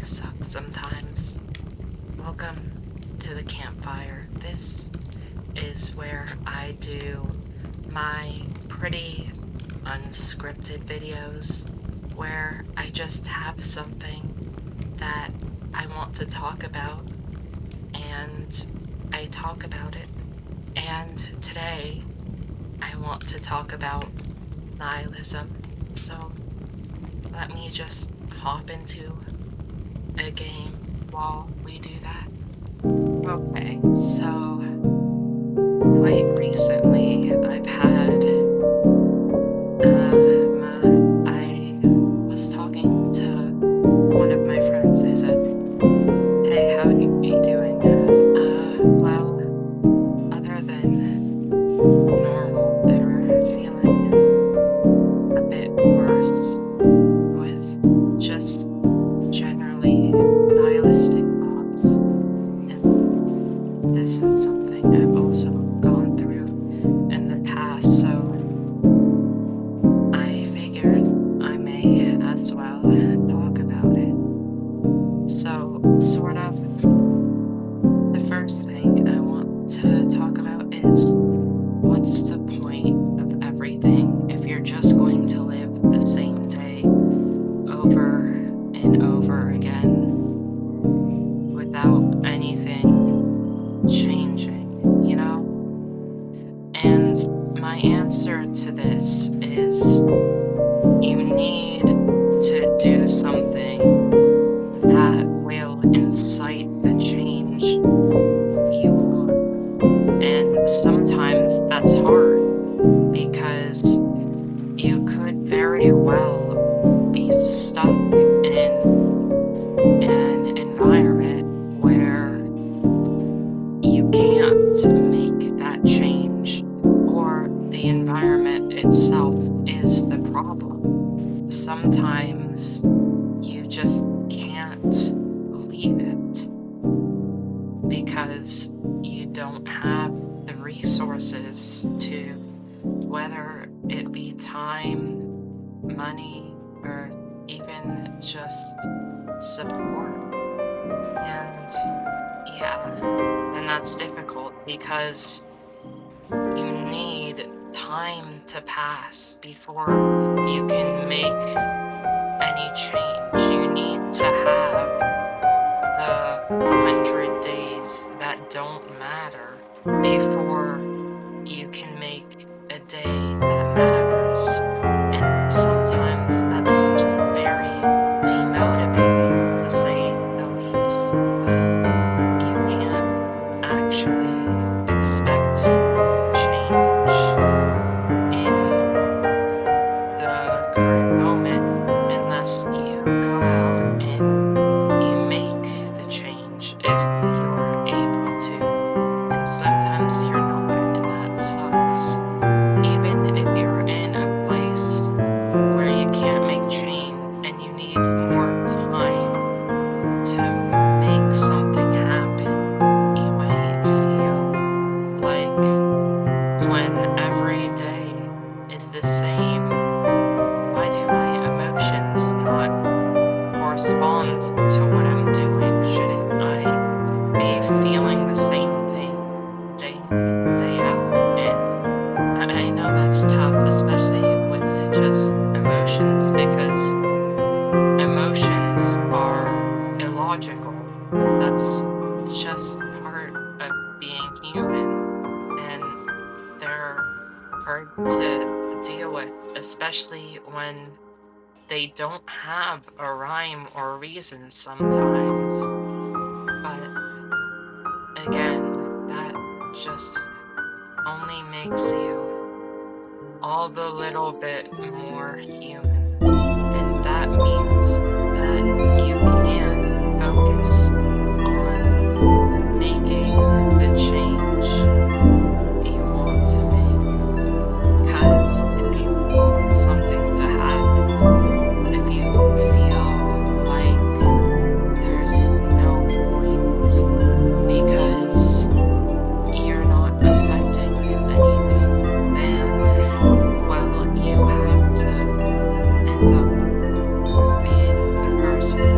suck sometimes. Welcome to the campfire. This is where I do my pretty unscripted videos where I just have something that I want to talk about and I talk about it. And today I want to talk about nihilism. So let me just hop into a game while we do that. Okay, so quite recently I've had I was talking to one of my friends. I said, hey, how are you doing? Well, other than normal, they're feeling a bit worse with just generally nihilistic thoughts. And this is something I've also gone through in the past, so I figured I may as well talk about it. So, sort of, the first thing I want to talk about is what's the point of everything if you're just going to live the same day over and over again without anything changing, you know? And my answer to this is you need to do something that will incite the change you want. And sometimes that's hard because you could very well be stuck in an environment where you can't make that change, or the environment itself is the problem. Sometimes you just can't leave it because you don't have the resources to, whether it be time, money, or even just support. And yeah, and that's difficult because you need time to pass before you can make any change. You need to have the 100 days that don't matter before you can make a day that matters. And sometimes that's just very demotivating, to say the least. But you can't actually expect change in the current moment unless you go out and you make the change if you're able to. And sometimes you're not, and that sucks. Even if you're in a place where you can't make change and you need more time to make something happen, you might feel like when every day is the same, why do my emotions not correspond to what I'm doing? Shouldn't I be feeling the same thing day in, day out? And I know that's tough, especially with just emotions, because emotions are illogical. That's just part of being human, and they're hard to deal with, especially when they don't have a rhyme or reason sometimes. But again, that just only makes you all the little bit more human. And that means that you can focus on making the change you want to make. Because if you want something to happen, if you feel like there's no point because you're not affecting anything, then, well, you have to end up being the person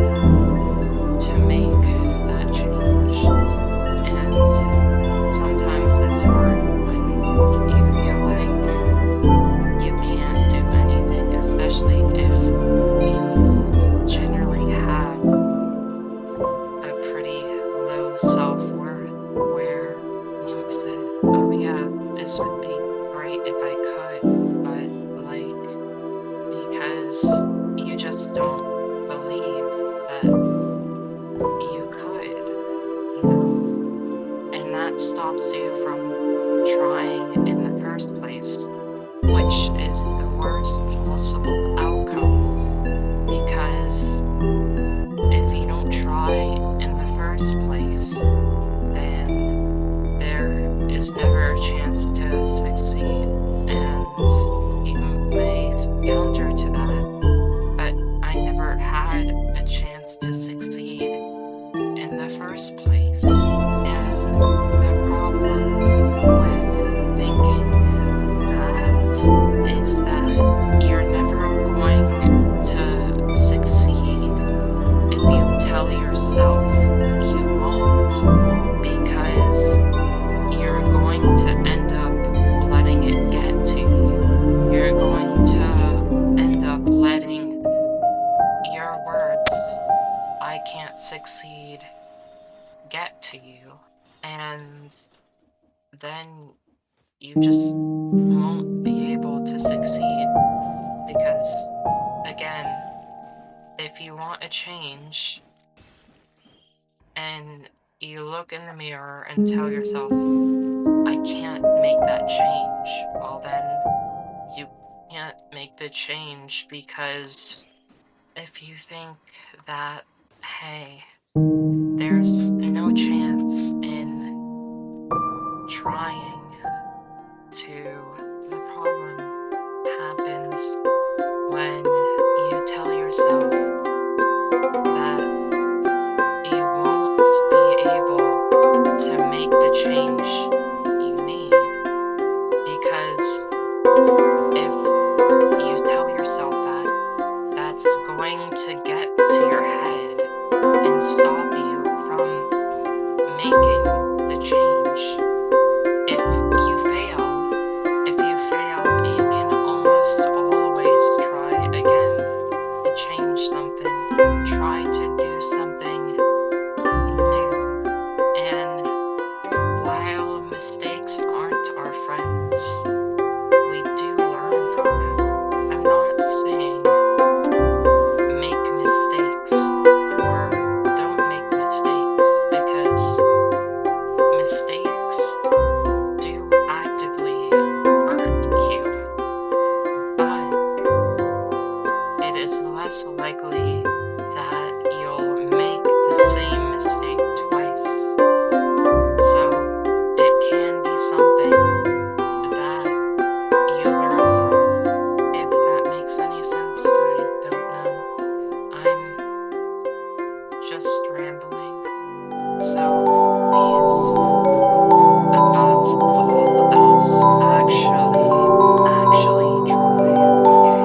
because you just don't believe that you could, you know? And that stops you from trying in the first place, which is the worst possible outcome, because if you don't try in the first place, then there is never a chance to succeed. And you may counter to that, but I never had a chance to succeed in the first place. And the problem with thinking that is that you're never going to succeed if you tell yourself you won't, because you're going to end up letting it get to you. You're going to end up letting your words, "I can't succeed," get to you. And then you just won't be able to succeed. Because, again, if you want a change and you look in the mirror and tell yourself, "I can't make that change," well, then you can't make the change, because if you think that, hey, there's no chance in trying to, the problem happens when you tell yourself that you won't be able to make the change you need. Because if you tell yourself that, that's going to get to your head and stop you from making the change. If you fail, you can almost always try again to change something, try to do something new. And while mistakes aren't our friends, we do learn from them. I'm not saying make mistakes or don't make mistakes, because mistakes do actively hurt you, but it is less likely that you'll make the same mistake twice. So it can be something that you learn from. If that makes any sense, I don't know. I'm just rambling. So please, above all else, actually try, okay?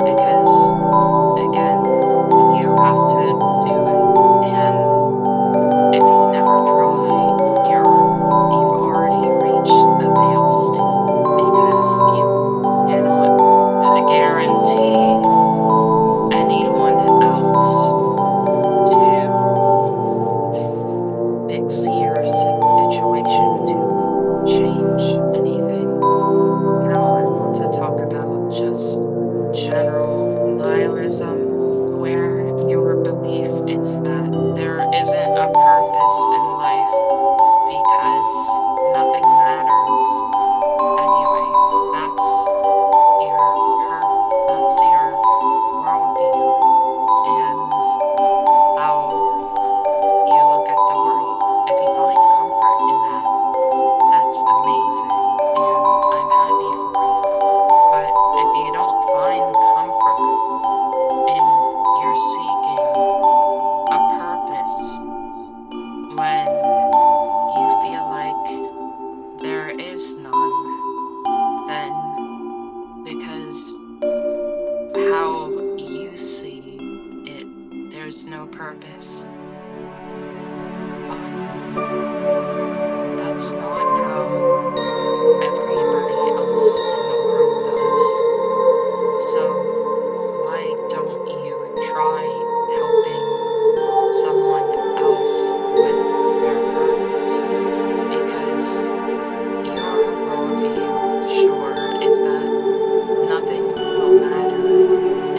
Because, again, you have to do it, and if you never try, you've already reached a fail state, because you cannot guarantee anyone else to fix your situation, to change anything. Now I want to talk about just general nihilism, where your belief is that there isn't a purpose in life because nothing matters anyways. That's your worldview, and how you look at the world. If you find comfort in that, that's amazing, and I'm happy for you. But if you don't find comfort in your seeking a purpose when you feel like there is none, then because how you see it, there's no purpose. But that's not how everybody else in the world does. So why don't you try helping someone else with their purpose? Because your worldview, sure, is that nothing will matter,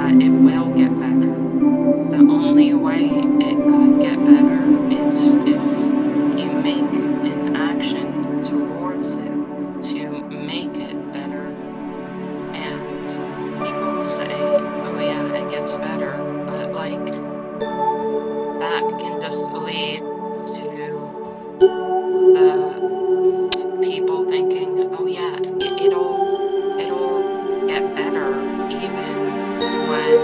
that it will get better. The only way it could get better is if you make an action towards it to make it better. And people will say, oh yeah, it gets better, but like, that can just lead to the people thinking, oh yeah, it'll get better even when,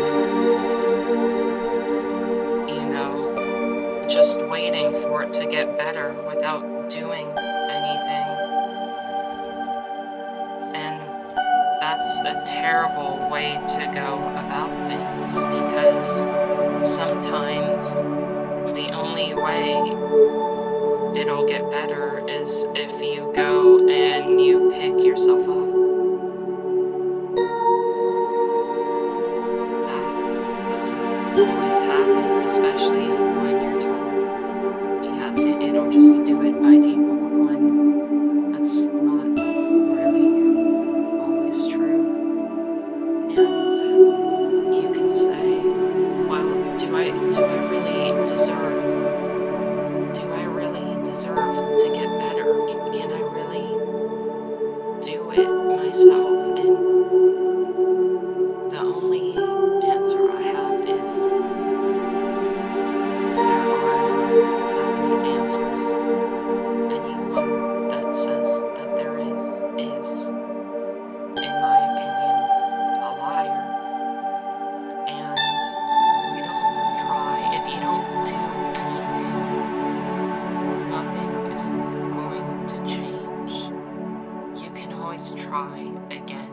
you know, just waiting for it to get better without doing anything. And that's a terrible way to go about things, because sometimes the only way it'll get better is if you go and you pick yourself up. That doesn't always happen, especially when you're told, yeah, it'll just do it by default, when that's not really always true. And you can say, well, do I really deserve to get better? Can I really do it myself? And the only answer I have is there are no definite answers. Anyone that says that there is, in my opinion, a liar. And if you don't do anything, nothing is going to change. You can always try again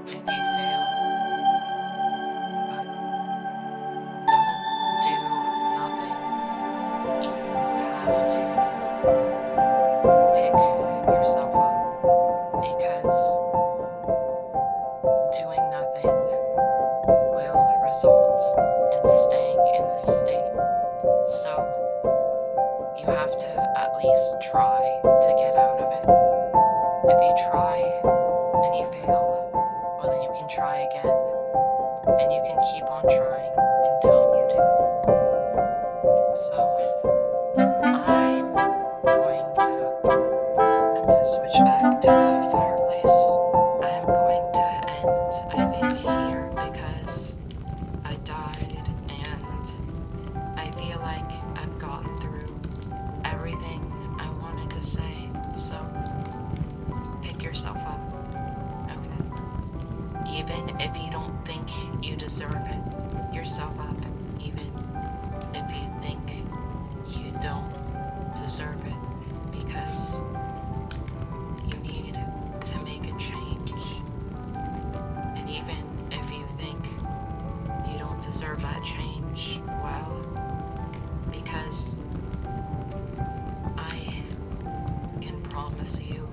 if you fail, but don't do nothing. You have to pick yourself up, because doing nothing will result in staying in this state. So you have to at least try to get out of it. If you try and you fail, well, then you can try again, and you can keep on trying until you do. So I'm gonna switch back to the fireplace. I'm going to end, I think, here, because I died, and I feel like I've gotten through everything I wanted to say. So pick yourself up, okay? Even if you don't think you deserve it, pick yourself up. Even if you think you don't deserve it, because you need to make a change. And even if you think you don't deserve that change, well, because I can promise you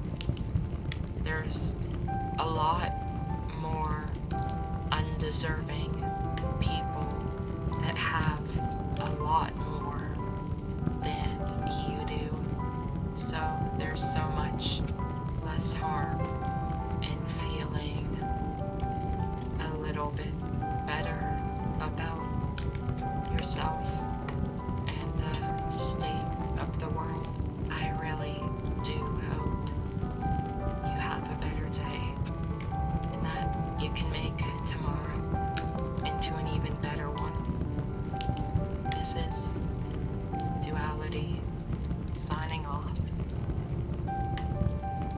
there's a lot more undeserving people that have a lot more than you do. So there's so much less harm in feeling a little bit better about yourself and the state of the world. I really do hope you have a better day, and that you can make tomorrow into an even better one. This is Duality, signing off.